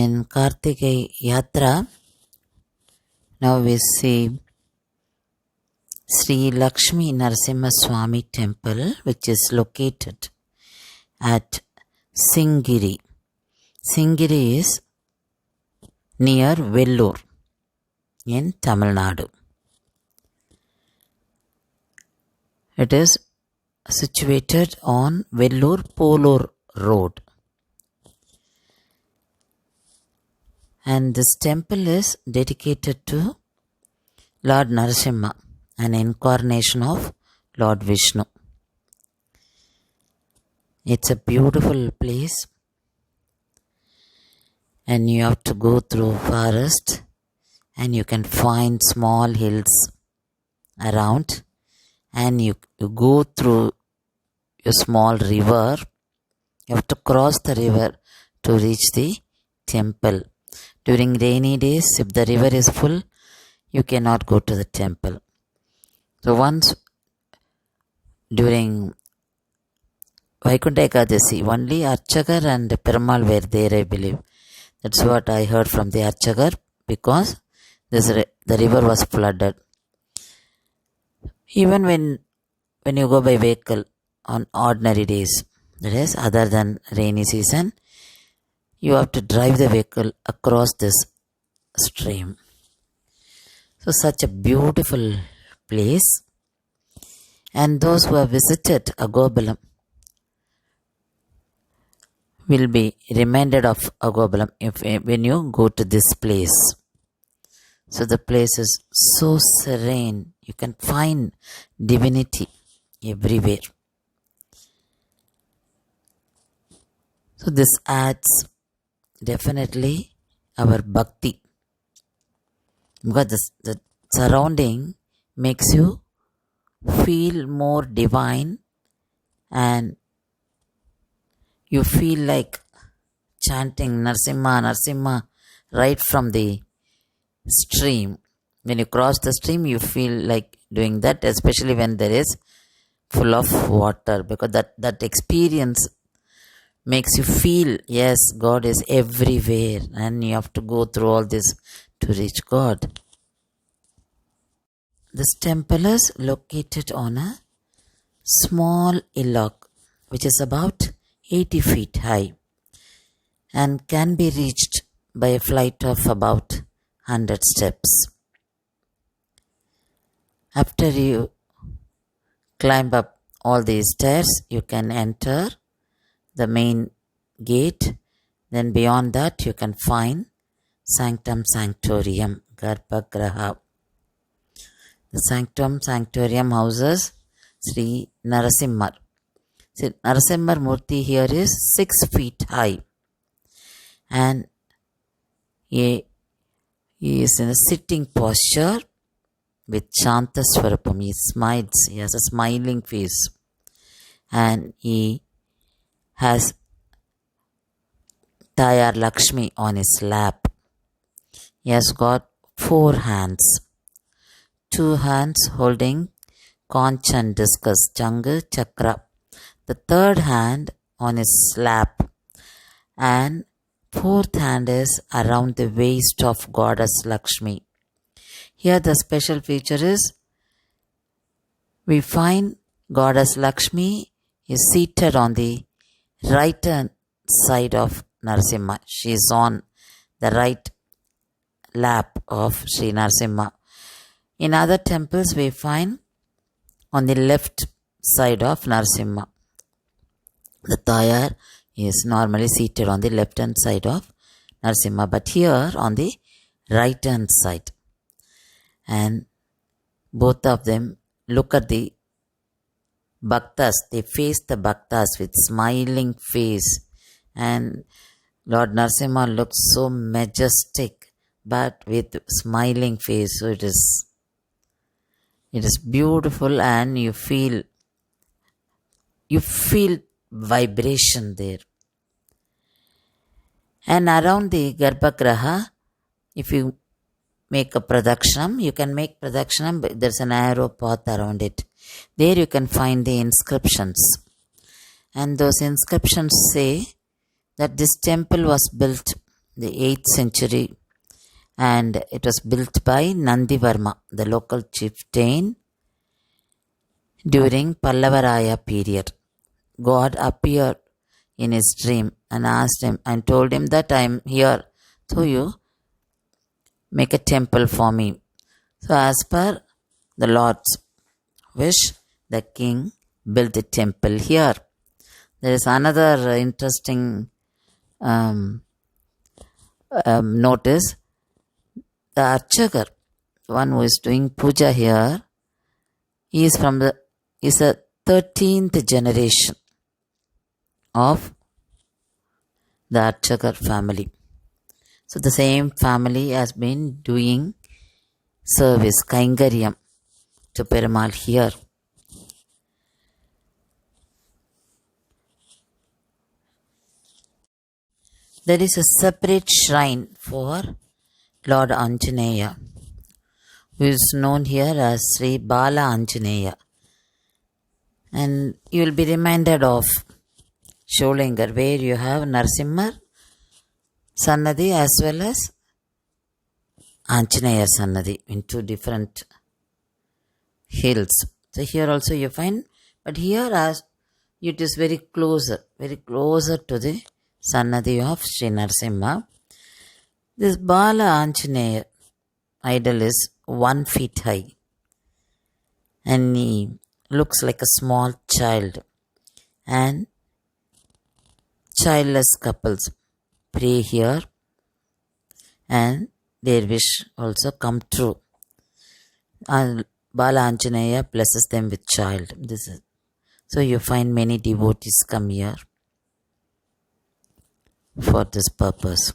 In Kartikai Yatra, now we see Sri Lakshmi Narasimhar Swamy temple, which is located at Singiri. Singiri is near Vellore in Tamil Nadu. It is situated on Vellore-Polur road. And this temple is dedicated to Lord Narasimha, an incarnation of Lord Vishnu. It's a beautiful place, and you have to go through forest, and you can find small hills around, and you go through a small river. You have to cross the river to reach the temple. During rainy days, if the river is full, you cannot go to the temple. So once during Vaikunta Ekadasi, only Archakar and Perumal were there, I believe. That's what I heard from the Archakar, because the river was flooded. Even when you go by vehicle on ordinary days, that is other than rainy season, you have to drive the vehicle across this stream. So such a beautiful place. And those who have visited Agobalam will be reminded of Agobalam when you go to this place. So the place is so serene. You can find divinity everywhere. So this adds definitely our bhakti, because the surrounding makes you feel more divine, and you feel like chanting Narasimha, Narasimha right from the stream. When you cross the stream, you feel like doing that, especially when there is full of water, because that experience makes you feel, yes, God is everywhere, and you have to go through all this to reach God. This temple is located on a small hillock, which is about 80 feet high, and can be reached by a flight of about 100 steps. After you climb up all these stairs, you can enter the main gate. Then beyond that, you can find Sanctum Sanctorium, Garbhagriha. The Sanctum Sanctorium houses Sri Narasimhar. See, Narasimhar Murti here is 6 feet high, and he is in a sitting posture with Shanta Swarupam. He smiles, he has a smiling face, and he has Tayar Lakshmi on his lap. He has got 4 hands. 2 hands holding conch and discus, Janga Chakra. The 3rd hand on his lap, and 4th hand is around the waist of Goddess Lakshmi. Here the special feature is, we find Goddess Lakshmi is seated on the right hand side of Narasimha. She is on the right lap of Sri Narasimha. In other temples, we find on the left side of Narasimha. The Tayar is normally seated on the left hand side of Narasimha, but here on the right hand side. And both of them look at the Bhaktas. They face the Bhaktas with smiling face, and Lord Narasimha looks so majestic, but with smiling face. So it is beautiful, and you feel vibration there. And around the Garbhagriha, if you make a pradakshanam, you can make pradakshanam, but there's an arrow path around it. There you can find the inscriptions, and those inscriptions say that this temple was built the 8th century, and it was built by Nandivarma, the local chieftain during Pallavaraya period. God appeared in his dream and asked him and told him that I am here, so you make a temple for me. So as per the Lord's wish, the king built a temple here. There is another interesting notice. The Archakar, one who is doing puja here, he is a 13th generation of the Archakar family. So the same family has been doing service, Kaingaryam, to Perumal here. There is a separate shrine for Lord Anjaneya, who is known here as Sri Bala Anjaneya. And you will be reminded of Sholingar, where you have Narasimhar Sannadhi as well as Anjaneya Sannadhi in two different hills. So here also you find, but here as it is very closer to the Sannadhi of Sri Narasimha. This Bala Anjaneya idol is 1 feet high, and he looks like a small child, and childless couples pray here and their wish also come true. And Bala Anjaneya blesses them with child. So you find many devotees come here for this purpose.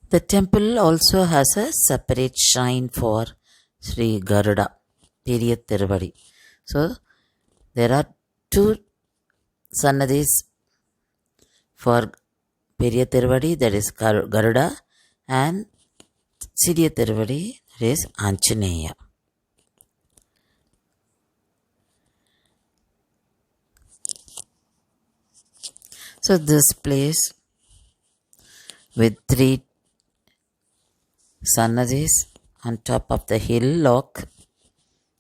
The temple also has a separate shrine for Sri Garuda, Periya Tiruvadi. So there are two Sannadhis for Periya Tiruvadi, that is Garuda, and Siriya Tiruvadi, that is Anjaneya. So this place with 3 Sannadhis on top of the hillock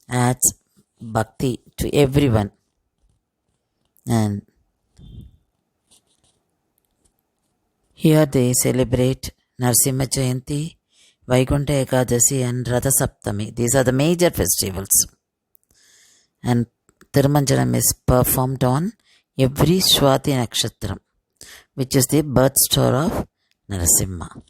adds bhakti to everyone. And here they celebrate Narasimha Jayanti, Vaikunta Ekadasi and Ratha Saptami. These are the major festivals. And Tirumanjalam is performed on every Swati Nakshatram, which is the birth star of Narasimha.